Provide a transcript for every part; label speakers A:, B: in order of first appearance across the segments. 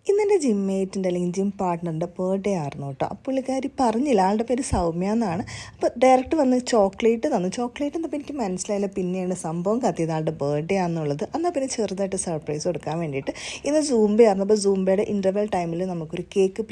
A: ഇന്നെൻ്റെ ജിമ്മേറ്റിൻ്റെ അല്ലെങ്കിൽ gym പാർട്ട്ണറിൻ്റെ birthday ആയിരുന്നു കേട്ടോ. അപ്പോൾ പുള്ളിക്കാരി പറഞ്ഞില്ല, ആളുടെ പേര് സൗമ്യ എന്നാണ്. അപ്പോൾ ഡയറക്റ്റ് വന്ന് ചോക്ലേറ്റ് തന്നു. ചോക്ലേറ്റ് എന്നപ്പോൾ എനിക്ക് മനസ്സിലായില്ല, പിന്നെയാണ് സംഭവം കത്തിയത് ആളുടെ ബർത്ത്ഡേ ആണെന്നുള്ളത്. എന്നാൽ പിന്നെ ചെറുതായിട്ട് സർപ്രൈസ് കൊടുക്കാൻ വേണ്ടിയിട്ട് ഇന്ന് സൂംബ ആയിരുന്നു. അപ്പോൾ സൂംബയുടെ ഇൻ്റർവെൽ ടൈമിൽ നമുക്കൊരു കേക്ക്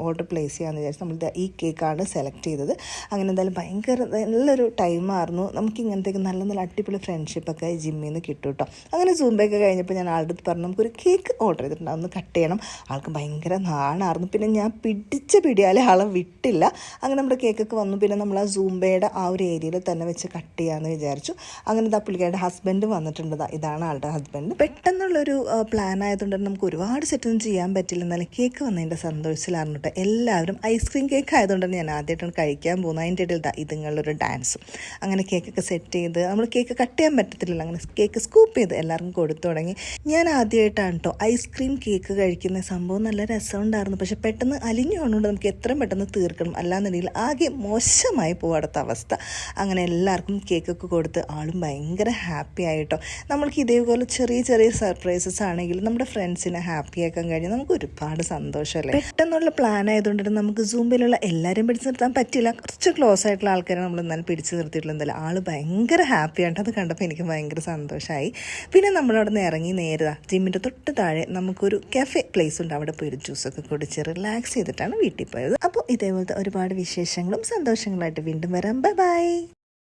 A: ഓർഡർ പ്ലേസ് ചെയ്യാമെന്ന് വിചാരിച്ചു. നമ്മൾ ഈ കേക്കാണ് സെലക്ട് ചെയ്തത്. അങ്ങനെ എന്തായാലും ഭയങ്കര നല്ലൊരു ടൈമായിരുന്നു. നമുക്ക് ഇങ്ങനത്തേക്ക് നല്ല നല്ല അടിപൊളി ഫ്രണ്ട്ഷിപ്പൊക്കെ ജിമ്മിൽ നിന്ന് കിട്ടും കേട്ടോ. അങ്ങനെ സൂംബയൊക്കെ കഴിഞ്ഞപ്പോൾ ഞാൻ ആളുടെ അടുത്ത് പറഞ്ഞു, നമുക്കൊരു കേക്ക് ഓർഡർ ചെയ്തിട്ടുണ്ട്, അതൊന്ന് കട്ട് ചെയ്യണം. ആൾക്ക് ഭയങ്കര നാണായിരുന്നു. പിന്നെ ഞാൻ പിടിച്ച പിടിയാലെ ആളെ വിട്ടില്ല. അങ്ങനെ നമ്മുടെ കേക്കൊക്കെ വന്നു. പിന്നെ നമ്മൾ ആ സൂംബയുടെ ആ ഒരു ഏരിയയിൽ തന്നെ വെച്ച് കട്ട് ചെയ്യാമെന്ന് വിചാരിച്ചു. അങ്ങനെ പുള്ളിക്കാരുടെ ഹസ്ബൻഡ് വന്നിട്ടുണ്ട്. ഇതാണ് ആളുടെ ഹസ്ബൻഡ്. പെട്ടെന്നുള്ളൊരു പ്ലാൻ ആയതുകൊണ്ട് നമുക്ക് ഒരുപാട് സെറ്റൊന്നും ചെയ്യാൻ പറ്റില്ല. എന്നാലും കേക്ക് വന്നതിൻ്റെ സന്തോഷത്തിലായിരുന്നു കേട്ടോ എല്ലാവരും. ഐസ്ക്രീം കേക്ക് ആയതുകൊണ്ട് ഞാൻ ആദ്യമായിട്ടാണ് കഴിക്കാൻ പോകുന്നത്. അതിൻ്റെ ഇടയിൽ ഇതുങ്ങളൊരു ഡാൻസും. അങ്ങനെ കേക്കൊക്കെ സെറ്റ് ചെയ്ത് നമ്മൾ കേക്ക് കട്ട് ചെയ്യാൻ പറ്റത്തില്ല, അങ്ങനെ കേക്ക് സ്കൂപ്പ് ചെയ്ത് എല്ലാവർക്കും കൊടുത്തു തുടങ്ങി. ഞാൻ ആദ്യമായിട്ടാണ് കേട്ടോ ഐസ്ക്രീം കേക്ക് കഴിക്കുന്ന സംഭവം. നല്ല രസമുണ്ടായിരുന്നു. പക്ഷെ പെട്ടെന്ന് അലിഞ്ഞു കൊണ്ടുകൊണ്ട് നമുക്ക് എത്രയും പെട്ടെന്ന് തീർക്കണം, അല്ലാന്നുണ്ടെങ്കിൽ ആകെ മോശമായി പോകും അടുത്ത അവസ്ഥ. അങ്ങനെ എല്ലാവർക്കും കേക്കൊക്കെ കൊടുത്ത് ആളും ഭയങ്കര ഹാപ്പി ആയിട്ടോ. നമ്മൾക്ക് ഇതേപോലെ ചെറിയ ചെറിയ സർപ്രൈസസ് ആണെങ്കിലും നമ്മുടെ ഫ്രണ്ട്സിനെ ഹാപ്പി ആക്കാൻ കഴിഞ്ഞാൽ നമുക്ക് ഒരുപാട് സന്തോഷമല്ലേ. പെട്ടെന്നുള്ള പ്ലാൻ ആയതുകൊണ്ട് നമുക്ക് സൂംബയിലുള്ള എല്ലാവരും പിടിച്ചു നിർത്താൻ പറ്റില്ല. കുറച്ച് ക്ലോസ് ആയിട്ടുള്ള ആൾക്കാരെ നമ്മൾ എന്നാലും പിടിച്ചു നിർത്തിയിട്ടുള്ള എന്തായാലും ആൾ ഭയങ്കര ഹാപ്പിയായിട്ട്. അത് കണ്ടപ്പോൾ എനിക്ക് ഭയങ്കര സന്തോഷമായി. പിന്നെ നമ്മളവിടെ നിന്ന് ഇറങ്ങി നേരെ ജിമ്മിൻ്റെ തൊട്ട് താഴെ നമുക്കൊരു കഫേ പ്ലേസ് ഉണ്ട്. അവിടെ പോയി ഒരു ജ്യൂസൊക്കെ കുടിച്ച് റിലാക്സ് ചെയ്തിട്ടാണ് വീട്ടിൽ പോയത്. അപ്പോൾ ഇതേപോലത്തെ ഒരുപാട് വിശേഷങ്ങളും സന്തോഷങ്ങളായിട്ട് വീണ്ടും വരാം. Bye bye.